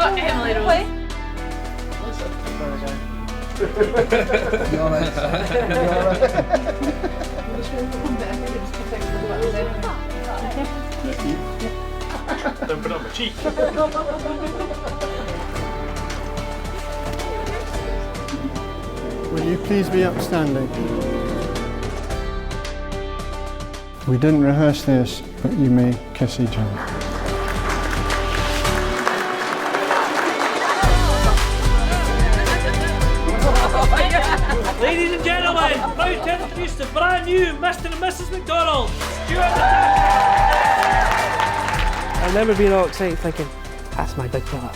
Emily Rose. Play. You alright, Don't put it on my cheek. Will you please be upstanding? We didn't rehearse this, but you may kiss each other. Ladies and gentlemen, proud to introduce the brand new Mr. and Mrs. McDonald, Stuart and Natasha. I remember being all excited thinking, that's my big fella.